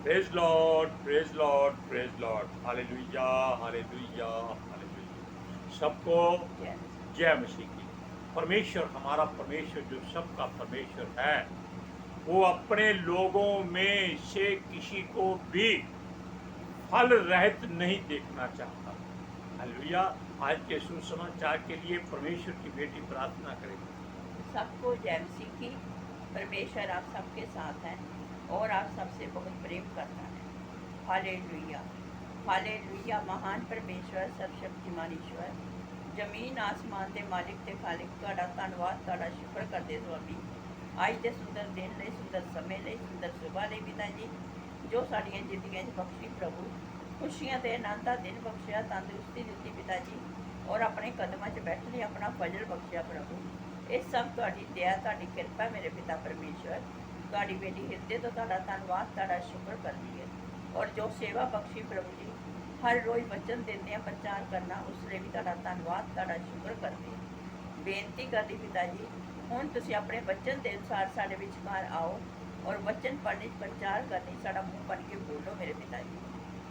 Praise Lord, praise Lord, praise Lord. Hallelujah, hallelujah, hallelujah. सबको जय मसीह की। परमेश्वर, हमारा परमेश्वर जो सबका परमेश्वर है, वो अपने लोगों में से किसी को भी फल रहित नहीं देखना चाहता। हालेलुया। आज के सुसमाचार के लिए परमेश्वर की बेटी प्रार्थना करेगी। सबको जय मसीह की। परमेश्वर आप सबके साथ हैं और आप सबसे बहुत प्रेम करता है। Hallelujah, hallelujah. महान परमेश्वर, सर्वशक्तिमान ईश्वर, जमीन आसमान के मालिक ते खालिक, तुहाडा धन्नवाद, तुहाडा शुक्र करदे स्वामी अज के सुंदर दिन लई, सुंदर समय लई, सुंदर सुबह लई पिता जी, जो साडियां जिंदगियां च बख्शी प्रभु, खुशियां ते आनंद दा दिन बख्शिया, तंदुरुस्ती दित्ती पिता जी, और अपने कदमां च बैठने अपना फजल बख्शिया प्रभु। ਇਹ ਸਭ ਤੁਹਾਡੀ ਦਇਆ, ਤੁਹਾਡੀ ਕਿਰਪਾ ਮੇਰੇ ਪਿਤਾ ਪਰਮੇਸ਼ਵਰ। ਤੁਹਾਡੀ ਬੇਟੀ ਹਿਰਦੇ ਤੋਂ ਤੁਹਾਡਾ ਧੰਨਵਾਦ, ਤੁਹਾਡਾ ਸ਼ੁਕਰ ਕਰਦੀ ਹੈ। ਔਰ ਜੋ ਸੇਵਾ ਬਖਸ਼ੀ ਪ੍ਰਭੂ ਜੀ, ਹਰ ਰੋਜ਼ ਵਚਨ ਦਿੰਦੇ ਆ, ਪ੍ਰਚਾਰ ਕਰਨਾ, ਉਸ ਲਈ ਵੀ ਤੁਹਾਡਾ ਧੰਨਵਾਦ, ਤੁਹਾਡਾ ਸ਼ੁਕਰ ਕਰਦੀ ਹੈ। ਬੇਨਤੀ ਕਰਦੀ ਪਿਤਾ ਜੀ, ਹੁਣ ਤੁਸੀਂ ਆਪਣੇ ਵਚਨ ਦੇ ਅਨੁਸਾਰ ਸਾਡੇ ਵਿਚਕਾਰ ਆਓ ਔਰ ਵਚਨ ਪੜ੍ਹਨੀ, ਪ੍ਰਚਾਰ ਕਰਨੀ, ਸਾਡਾ ਮੂੰਹ ਬਣ ਕੇ ਬੋਲੋ ਮੇਰੇ ਪਿਤਾ ਜੀ,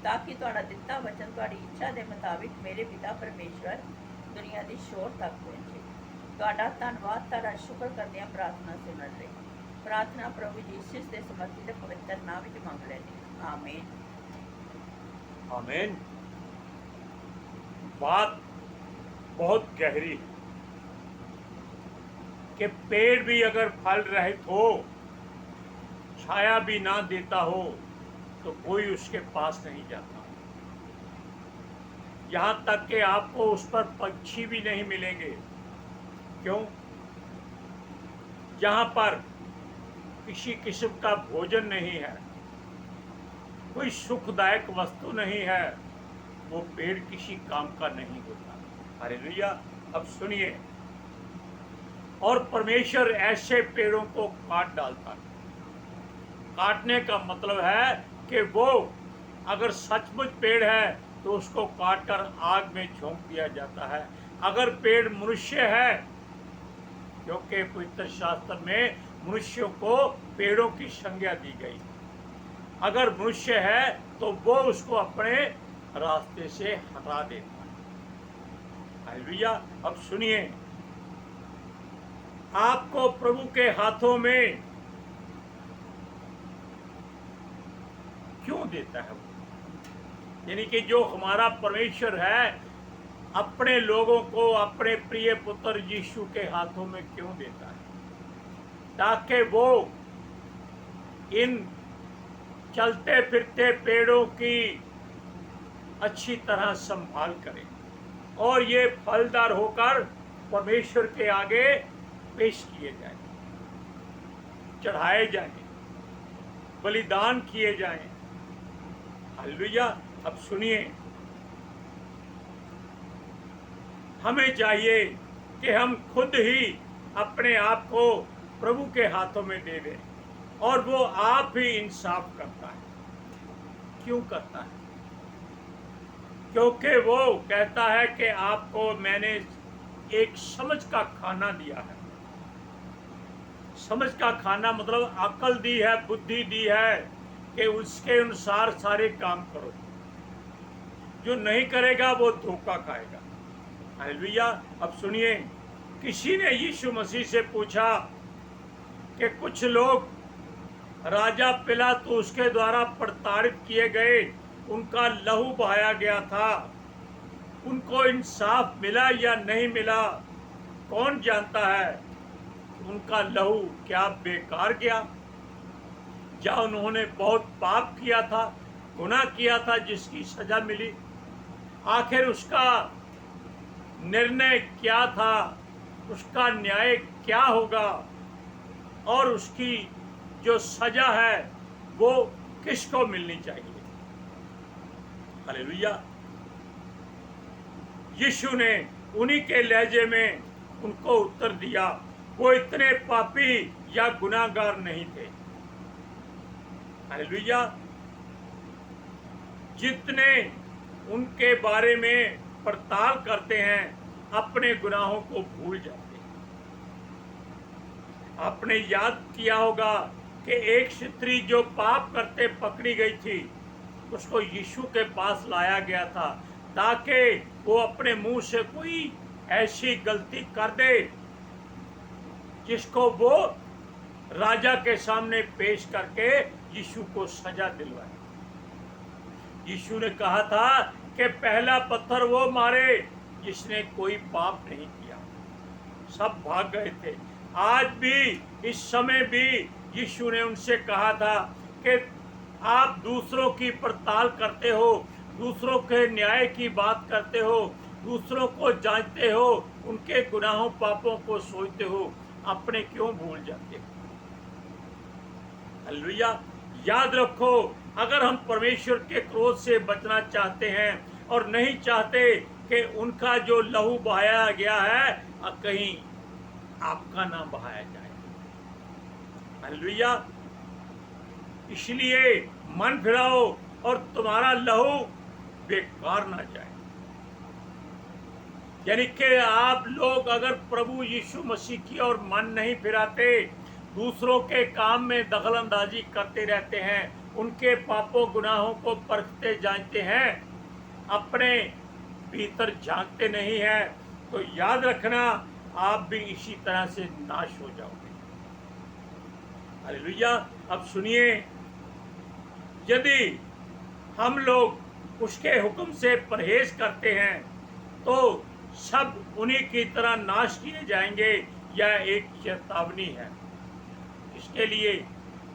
ਤਾਂ ਕਿ ਤੁਹਾਡਾ ਦਿੱਤਾ ਵਚਨ ਤੁਹਾਡੀ ਇੱਛਾ ਦੇ ਮੁਤਾਬਿਕ ਮੇਰੇ ਪਿਤਾ ਪਰਮੇਸ਼ਵਰ ਦੁਨੀਆ ਦੀ ਸ਼ੋਰ ਤੱਕ ਪਹੁੰਚੇ। ਤੁਹਾਡਾ ਧੰਨਵਾਦ, ਤੁਹਾਡਾ ਸ਼ੁਕਰ ਕਰਦੇ ਹਾਂ ਪ੍ਰਾਰਥਨਾ ਸੁਣਨ ਲਈ। प्रार्थना प्रभु यीशु के समर्पित पवित्र नाम में मांग लेते हैं, आमीन। आमीन। बात बहुत गहरी है कि पेड़ भी अगर फल रहित हो, छाया भी ना देता हो, तो कोई उसके पास नहीं जाता। यहाँ तक कि आपको उस पर पक्षी भी नहीं मिलेंगे। क्यों? जहाँ पर किसी किस्म का भोजन नहीं है, कोई सुखदायक वस्तु नहीं है, वो पेड़ किसी काम का नहीं होता। हालेलुया। अब सुनिए, और परमेश्वर ऐसे पेड़ों को काट डालता है। काटने का मतलब है कि वो अगर सचमुच पेड़ है तो उसको काटकर आग में झोंक दिया जाता है। अगर पेड़ मनुष्य है, क्योंकि पवित्र शास्त्र में मनुष्यों को पेड़ों की संज्ञा दी गई, अगर मनुष्य है तो वो उसको अपने रास्ते से हटा देता है। हालेलुया। अब सुनिए, आपको प्रभु के हाथों में क्यों देता है वो? यानी कि जो हमारा परमेश्वर है, अपने लोगों को अपने प्रिय पुत्र यीशु के हाथों में क्यों देता है? ताकि वो इन चलते फिरते पेड़ों की अच्छी तरह संभाल करें और ये फलदार होकर परमेश्वर के आगे पेश किए जाएं, चढ़ाए जाएं, बलिदान किए जाएं। हालेलुया। अब सुनिए, हमें चाहिए कि हम खुद ही अपने आप को प्रभु के हाथों में दे दें, और वो आप ही इंसाफ करता है। क्यों करता है? क्योंकि वो कहता है कि आपको मैंने एक समझ का खाना दिया है। समझ का खाना मतलब अकल दी है, बुद्धि दी है कि उसके अनुसार सारे काम करो। जो नहीं करेगा वो धोखा खाएगा। हालेलुया। अब सुनिए, किसी ने यीशु मसीह से पूछा कि कुछ लोग राजा पिलातुस के द्वारा प्रताड़ित किए गए, उनका लहू बहाया गया था, उनको इंसाफ मिला या नहीं मिला, कौन जानता है? उनका लहू क्या बेकार गया? या उन्होंने बहुत पाप किया था, गुनाह किया था जिसकी सजा मिली? आखिर उसका निर्णय क्या था? उसका न्याय क्या होगा? और उसकी जो सजा है वो किसको मिलनी चाहिए? हालेलुया। यीशु ने उन्हीं के लहजे में उनको उत्तर दिया। वो इतने पापी या गुनाहगार नहीं थे। हालेलुया। जितने उनके बारे में पड़ताल करते हैं, अपने गुनाहों को भूल जाते हैं। आपने याद किया होगा कि एक स्त्री जो पाप करते पकड़ी गई थी, उसको यीशु के पास लाया गया था ताकि वो अपने मुंह से कोई ऐसी गलती कर दे जिसको वो राजा के सामने पेश करके यीशु को सजा दिलवाए। यीशु ने कहा था कि पहला पत्थर वो मारे जिसने कोई पाप नहीं किया। सब भाग गए थे। आज भी इस समय भी यीशु ने उनसे कहा था कि आप दूसरों की पड़ताल करते हो, दूसरों के न्याय की बात करते हो, दूसरों को जांचते हो, उनके गुनाहों पापों को सोचते हो, अपने क्यों भूल जाते हो। हालेलुया। याद रखो, अगर हम परमेश्वर के क्रोध से बचना चाहते हैं और नहीं चाहते कि उनका जो लहू बहाया गया है कहीं आपका नाम बहाया जाए। हालेलुया। इसलिए मन फिराओ और तुम्हारा लहू बेकार ना जाए। यानी कि आप लोग अगर प्रभु यीशु मसीह की ओर मन नहीं फिराते, दूसरों के काम में दखलंदाजी करते रहते हैं, उनके पापों गुनाहों को परखते जांचते हैं, अपने भीतर झांकते नहीं हैं, तो याद रखना आप भी इसी तरह से नाश हो जाओगे। हालेलुया। अब सुनिए, यदि हम लोग उसके हुक्म से परहेज करते हैं तो सब उन्हीं की तरह नाश किए जाएंगे। यह एक चेतावनी है इसके लिए,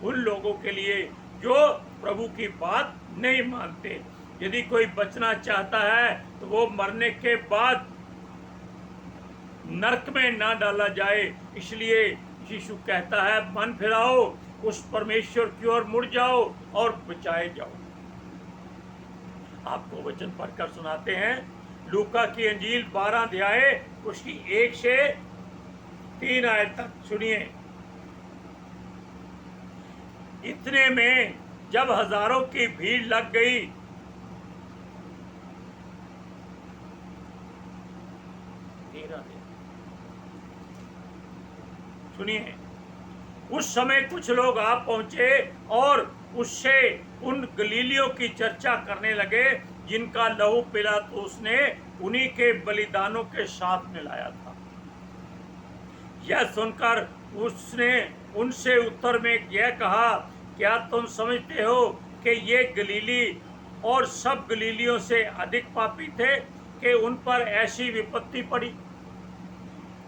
उन लोगों के लिए जो प्रभु की बात नहीं मानते। यदि कोई बचना चाहता है तो वो मरने के बाद नरक में ना डाला जाए। इसलिए यीशु कहता है, मन फिराओ, उस परमेश्वर की ओर मुड़ जाओ और बचाए जाओ। आपको वचन पढ़कर सुनाते हैं, लूका की अंजील 12 अध्याय उसकी 1 से 3 आयत तक सुनिए। इतने में जब हजारों की भीड़ लग गई, सुनिए, उस समय कुछ लोग आ पहुंचे और उससे उन गलीलियों की चर्चा करने लगे जिनका लहू पिलातुस ने उन्हीं के बलिदानों के साथ मिलाया था। यह सुनकर उसने उनसे उत्तर में यह कहा, क्या तुम समझते हो कि ये गलीली और सब गलीलियों से अधिक पापी थे कि उन पर ऐसी विपत्ति पड़ी?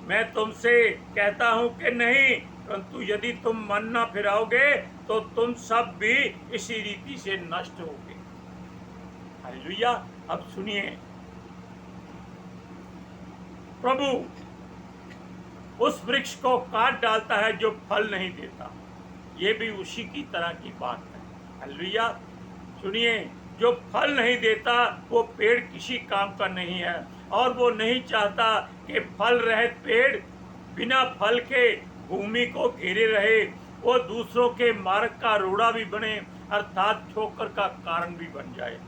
मैं तुमसे कहता हूं कि नहीं, परंतु यदि तुम मन न फिराओगे तो तुम सब भी इसी रीति से नष्ट होगे। हालेलुया। अब सुनिए, प्रभु उस वृक्ष को काट डालता है जो फल नहीं देता। ये भी उसी की तरह की बात है। हालेलुया। सुनिए, जो फल नहीं देता वो पेड़ किसी काम का नहीं है, और वो नहीं चाहता कि फल रहित पेड़ बिना फल के भूमि को घेरे रहे। वो दूसरों के मार्ग का रोड़ा भी बने, अर्थात ठोकर का कारण भी बन जाए।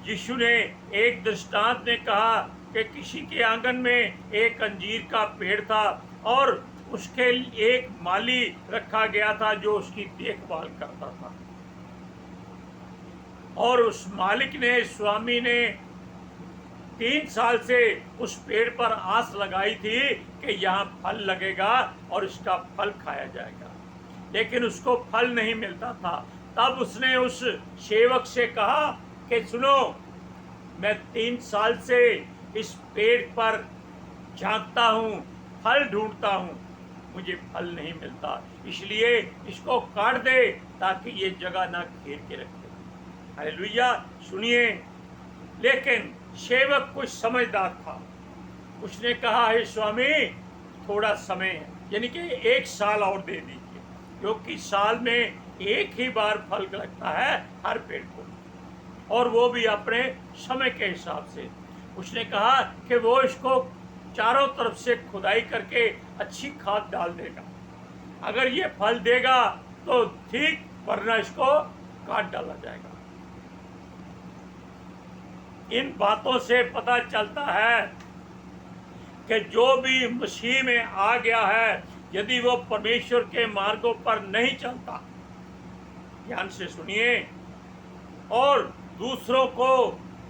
यीशु ने एक दृष्टांत में कहा कि किसी के आंगन में एक अंजीर का पेड़ था और उसके एक माली रखा गया था जो उसकी देखभाल करता था। और उस मालिक ने, स्वामी ने 3 साल से उस पेड़ पर आस लगाई थी कि यहाँ फल लगेगा और इसका फल खाया जाएगा, लेकिन उसको फल नहीं मिलता था। तब उसने उस सेवक से कहा कि सुनो, मैं 3 साल से इस पेड़ पर झांकता हूँ, फल ढूंढता हूँ, मुझे फल नहीं मिलता, इसलिए इसको काट दे ताकि ये जगह ना घेर के रखे। हालेलुया। सुनिए, लेकिन सेवक कुछ समझदार था। उसने कहा, हे स्वामी, थोड़ा समय है, यानी कि 1 साल और दे दीजिए, क्योंकि साल में एक ही बार फल लगता है हर पेड़ को, और वो भी अपने समय के हिसाब से। उसने कहा कि वो इसको चारों तरफ से खुदाई करके अच्छी खाद डाल देगा। अगर ये फल देगा तो ठीक, वरना इसको काट डाला जाएगा। इन बातों से पता चलता है कि जो भी मसीह में आ गया है यदि वो परमेश्वर के मार्गों पर नहीं चलता, ध्यान से सुनिए, और दूसरों को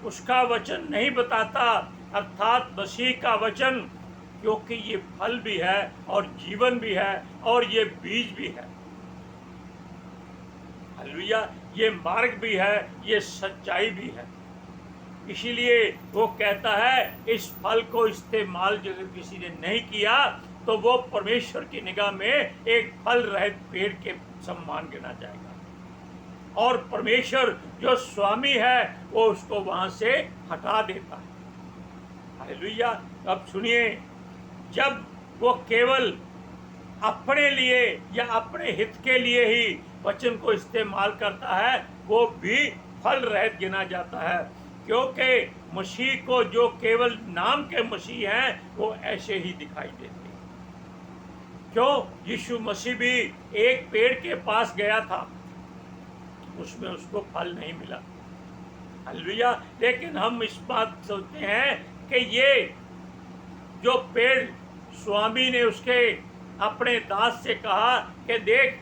उसका वचन नहीं बताता, अर्थात मसीह का वचन, क्योंकि ये फल भी है और जीवन भी है और ये बीज भी है, हालेलुया, ये मार्ग भी है, ये सच्चाई भी है। इसीलिए वो कहता है इस फल को इस्तेमाल अगर किसी ने नहीं किया तो वो परमेश्वर की निगाह में एक फल रहित पेड़ के सम्मान गिना जाएगा, और परमेश्वर जो स्वामी है वो उसको वहां से हटा देता है। हालेलुया। अब सुनिए, जब वो केवल अपने लिए या अपने हित के लिए ही वचन को इस्तेमाल करता है, वो भी फल रहित गिना जाता है, क्योंकि मसीह को जो केवल नाम के मसीह हैं वो ऐसे ही दिखाई देते हैं। क्यों? यीशु मसीह भी एक पेड़ के पास गया था, उसमें उसको फल नहीं मिला, हालेलुया। लेकिन हम इस बात सोचते हैं कि ये जो पेड़, स्वामी ने उसके अपने दास से कहा कि देख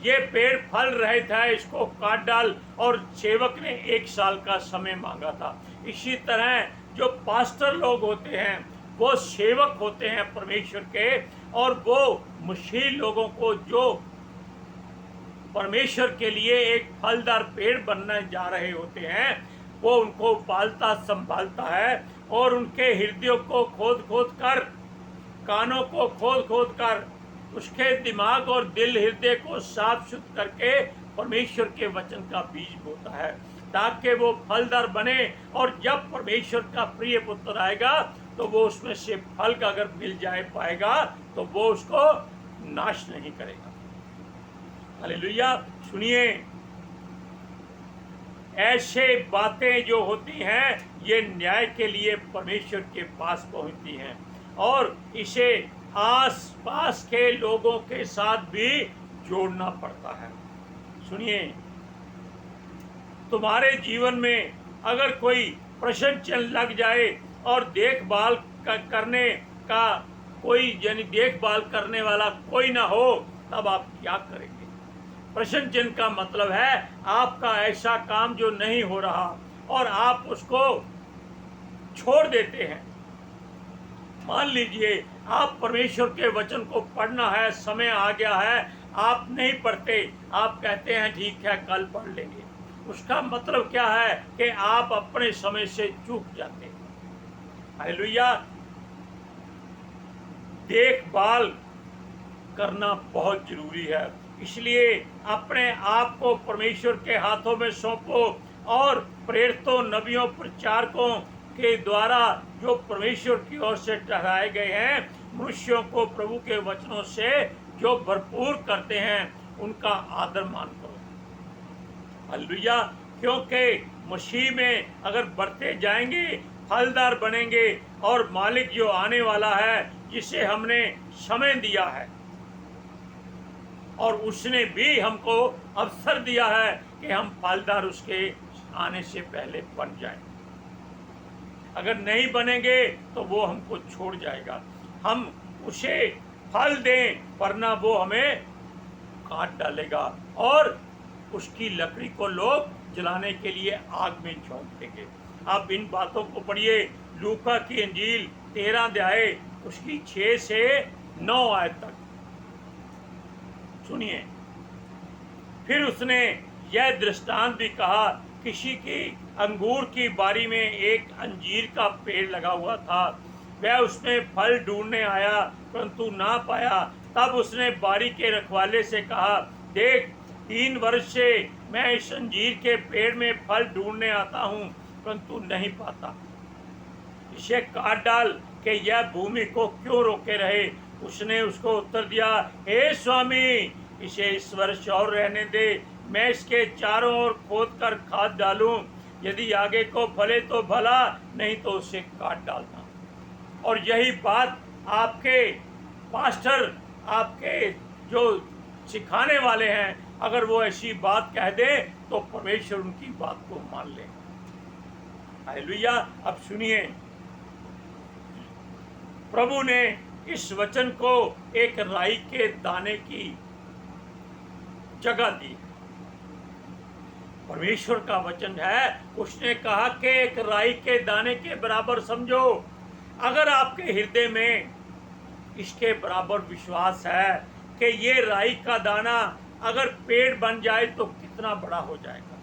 ये पेड़ फल रहित है, इसको काट डाल, और सेवक ने 1 साल का समय मांगा था। इसी तरह जो पास्टर लोग होते हैं वो सेवक होते हैं परमेश्वर के, और वो मसीह लोगों को जो परमेश्वर के लिए एक फलदार पेड़ बनने जा रहे होते हैं, वो उनको पालता संभालता है, और उनके हृदयों को खोद खोद कर, कानों को खोद खोद कर, उसके दिमाग और दिल हृदय को साफ शुद्ध करके परमेश्वर के वचन का बीज बोता है, ताकि वो फलदार बने, और जब परमेश्वर का प्रिय पुत्र आएगा तो वो उसमें से फल का अगर मिल जाए पाएगा तो वो उसको नाश नहीं करेगा। हालेलुया। सुनिए, ऐसे बातें जो होती हैं ये न्याय के लिए परमेश्वर के पास पहुंचती हैं, और इसे आस पास के लोगों के साथ भी जोड़ना पड़ता है। सुनिए, तुम्हारे जीवन में अगर कोई प्रश्न चल लग जाए और देखभाल करने का कोई, यानी देखभाल करने वाला कोई ना हो, तब आप क्या करेंगे? प्रश्न चिन्ह का मतलब है आपका ऐसा काम जो नहीं हो रहा और आप उसको छोड़ देते हैं। मान लीजिए आप परमेश्वर के वचन को पढ़ना है, समय आ गया है, आप नहीं पढ़ते, आप कहते हैं ठीक है कल पढ़ लेंगे। उसका मतलब क्या है कि आप अपने समय से चूक जाते हैं। हालेलुया। देखभाल करना बहुत जरूरी है, इसलिए अपने आप को परमेश्वर के हाथों में सौंपो, और प्रेरितों, नबियों, प्रचारकों के द्वारा जो परमेश्वर की ओर से ठहराए गए हैं, मनुष्यों को प्रभु के वचनों से जो भरपूर करते हैं, उनका आदर मान करो। हालेलुया। क्योंकि मसीह में अगर बढ़ते जाएंगे, फलदार बनेंगे, और मालिक जो आने वाला है, जिसे हमने समय दिया है, और उसने भी हमको अवसर दिया है कि हम फलदार उसके आने से पहले बन जाएं। अगर नहीं बनेंगे तो वो हमको छोड़ जाएगा, हम उसे फल दें, वरना वो हमें काट डालेगा, और उसकी लकड़ी को लोग जलाने के लिए आग में झोंक देंगे। आप इन बातों को पढ़िए, लूका की इंजील 13 अध्याय उसकी 6 से 9 आयत तक सुनिए। फिर उसने यह दृष्टांत भी कहा, किसी की अंगूर की बारी में एक अंजीर का पेड़ लगा हुआ था, वह उसमें फल ढूंढने आया परंतु ना पाया। तब उसने बारी के रखवाले से कहा, देख 3 वर्ष से मैं इस अंजीर के पेड़ में फल ढूंढने आता हूँ परंतु नहीं पाता, इसे काट डाल कि यह भूमि को क्यों रोके रहे। उसने उसको उत्तर दिया, हे स्वामी, इसे इस वर्ष और रहने दे, मैं इसके चारों ओर खोद कर खाद डालूं, यदि आगे को फले तो भला, नहीं तो उसे काट डालना। और यही बात आपके पास्टर, आपके जो सिखाने वाले हैं, अगर वो ऐसी बात कह दे तो परमेश्वर उनकी बात को मान ले। हालेलुया। अब सुनिए, प्रभु ने इस वचन को एक राई के दाने की जगह दी। परमेश्वर का वचन है, उसने कहा कि एक राई के दाने के बराबर समझो। अगर आपके हृदय में इसके बराबर विश्वास है कि ये राई का दाना अगर पेड़ बन जाए तो कितना बड़ा हो जाएगा।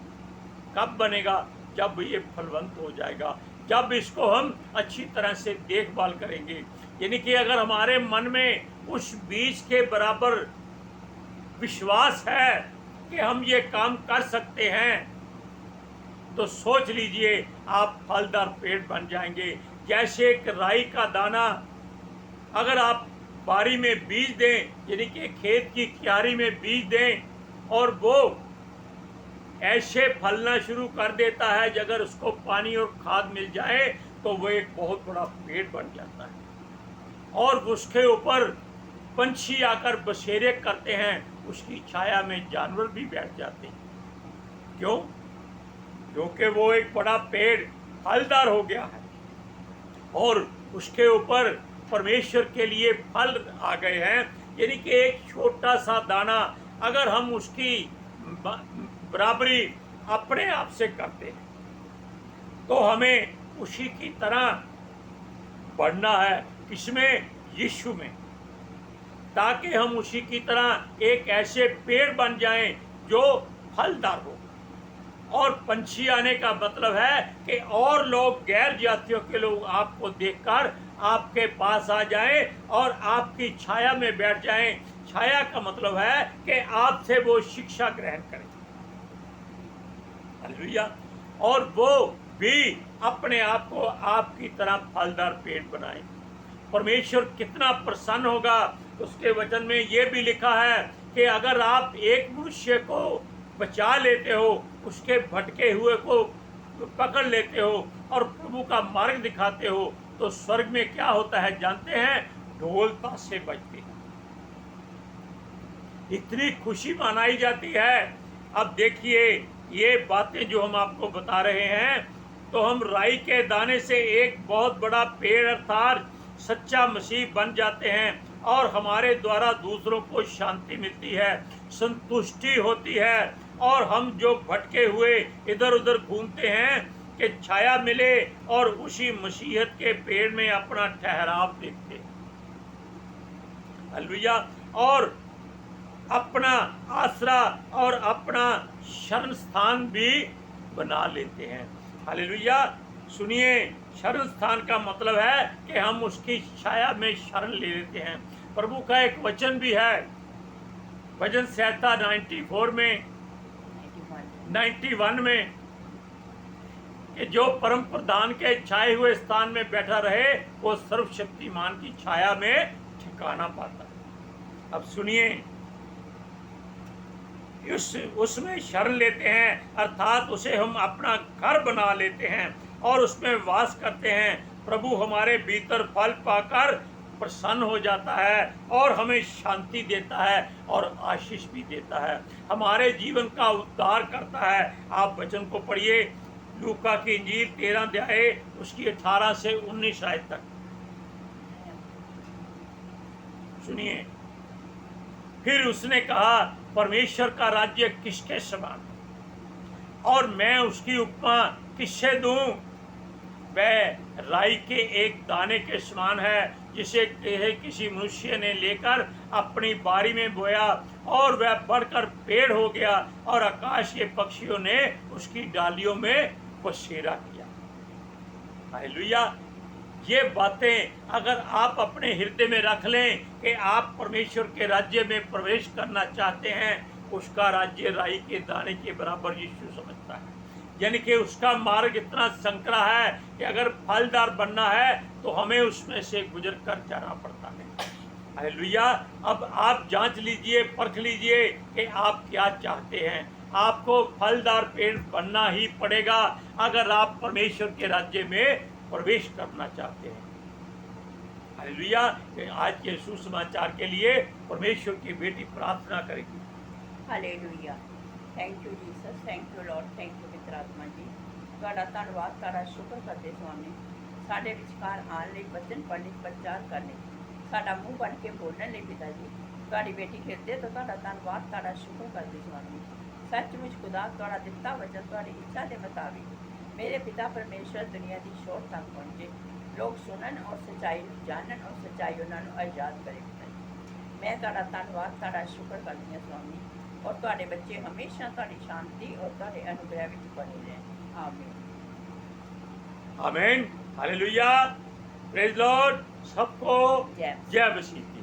कब बनेगा? जब ये फलवंत हो जाएगा, जब इसको हम अच्छी तरह से देखभाल करेंगे। यानी कि अगर हमारे मन में उस बीज के बराबर विश्वास है कि हम ये काम कर सकते हैं, तो सोच लीजिए आप फलदार पेड़ बन जाएंगे। जैसे एक राई का दाना अगर आप बारी में बीज दें, यानी कि खेत की क्यारी में बीज दें, और वो ऐसे फलना शुरू कर देता है, अगर उसको पानी और खाद मिल जाए तो वो एक बहुत बड़ा पेड़ बन जाता है। और उसके ऊपर पंछी आकर बसेरे करते हैं, उसकी छाया में जानवर भी बैठ जाते हैं। क्यों? क्योंकि वो एक बड़ा पेड़ फलदार हो गया है और उसके ऊपर परमेश्वर के लिए फल आ गए हैं। यानी कि एक छोटा सा दाना अगर हम उसकी बराबरी अपने आप से करते हैं तो हमें उसी की तरह बढ़ना है। इसमें यीशु में, ताकि हम उसी की तरह एक ऐसे पेड़ बन जाएं जो फलदार हो। और पंछी आने का मतलब है कि और लोग, गैर जातियों के लोग आपको देखकर आपके पास आ जाएं और आपकी छाया में बैठ जाएं। छाया का मतलब है कि आपसे वो शिक्षा ग्रहण करें। हालेलुया। और वो भी अपने आप को आपकी तरह फलदार पेड़ बनाए। परमेश्वर कितना प्रसन्न होगा। उसके वचन में ये भी लिखा है कि अगर आप एक मनुष्य को बचा लेते हो, उसके भटके हुए को पकड़ लेते हो और प्रभु का मार्ग दिखाते हो, तो स्वर्ग में क्या होता है जानते हैं? ढोल ताशे बजते हैं, इतनी खुशी मनाई जाती है। अब देखिए, ये बातें जो हम आपको बता रहे हैं, तो हम राई के दाने से एक बहुत बड़ा पेड़ अर्थात सच्चा मसीह बन जाते हैं और हमारे द्वारा दूसरों को शांति मिलती है, संतुष्टि होती है। और हम जो भटके हुए इधर उधर घूमते हैं कि छाया मिले और उसी मसीहत के पेड़ में अपना ठहराव देखते हैं। हालेलुया। और अपना आसरा और अपना शरण स्थान भी बना लेते हैं। हालेलुया। सुनिए, शरण स्थान का मतलब है कि हम उसकी छाया में शरण ले लेते हैं। प्रभु का एक वचन भी है, भजन संहिता 91 में, कि जो परम प्रधान के छाए हुए स्थान में बैठा रहे वो सर्वशक्तिमान की छाया में ठिकाना पाता है। अब सुनिए, उसमें शरण लेते हैं अर्थात उसे हम अपना घर बना लेते हैं और उसमें वास करते हैं। प्रभु हमारे भीतर फल पाकर प्रसन्न हो जाता है और हमें शांति देता है और आशीष भी देता है, हमारे जीवन का उद्धार करता है। आप वचन को पढ़िए, लूका की इंजील 13 अध्याय उसकी 18 से 19 आयत तक सुनिए। फिर उसने कहा, परमेश्वर का राज्य किसके समान और मैं उसकी उपमा किससे दूं? वह राई के एक दाने के समान है, जिसे किसी मनुष्य ने लेकर अपनी बारी में बोया और वह बढ़कर पेड़ हो गया और आकाश के पक्षियों ने उसकी डालियों में बसेरा किया। हालेलुया। ये बातें अगर आप अपने हृदय में रख लें कि आप परमेश्वर के राज्य में प्रवेश करना चाहते हैं, उसका राज्य राई के दाने के बराबर यीशु समझता है। यानी कि उसका मार्ग इतना संकरा है कि अगर फलदार बनना है तो हमें उसमें से गुजर कर जाना पड़ता है। हालेलुया। अब आप जांच लीजिए, परख लीजिए कि आप क्या चाहते हैं। आपको फलदार पेड़ बनना ही पड़ेगा अगर आप परमेश्वर के राज्य में प्रवेश करना चाहते हैं। हालेलुया। आज के सुसमाचार के लिए परमेश्वर की बेटी प्रार्थना करेगी। Hallelujah. Thank you Jesus, thank you Lord, thank you पवित्र आत्मा जी। ਤੁਹਾਡਾ ਧੰਨਵਾਦ, ਤੁਹਾਡਾ ਸ਼ੁਕਰ ਕਰਦੇ स्वामी, ਸਾਡੇ ਵਿਚਕਾਰ ਆਉਣ ਲਈ, वचन पढ़ने, प्रचार करने, ਸਾਡਾ ਮੂੰਹ ਬਣ ਕੇ ਬੋਲਣ ਲਈ ਪਿਤਾ ਜੀ ਤੁਹਾਡੀ ਬੇਟੀ ਹਿਰਦੇ ਤੋਂ ਤੁਹਾਡਾ ਧੰਨਵਾਦ ਤੁਹਾਡਾ ਸ਼ੁਕਰ ਕਰਦੀ ਸਵਾਮੀ ਸੱਚਮੁੱਚ ਖੁਦਾ ਤੁਹਾਡਾ ਦਿੱਤਾ ਵਚਨ ਤੁਹਾਡੀ ਇੱਛਾ ਦੇ ਮੁਤਾबिक मेरे पिता परमेश्वर दुनिया की शोर तक पहुँचे लोग सुनन और सच्चाई जानन और सच्चाई उन्होंने आजाद करे पिता जी मैं ਤੁਹਾਡਾ ਧੰਨਵਾਦ ਤੁਹਾਡਾ ਸ਼ੁਕਰ ਕਰਦੀ ਹਾਂ ਸਵਾਮੀ और ਤੁਹਾਡੇ ਬੱਚੇ ਹਮੇਸ਼ਾ ਤੁਹਾਡੀ ਸ਼ਾਂਤੀ और ਤੁਹਾਡੇ ਅਨੁਗ੍ਰਹਿ ਵਿੱਚ ਬਣੇ ਰਹਿਣ ਆਮੀਨ आमीन हालेलुया प्रेज लॉर्ड सबको जय जय मसीह की।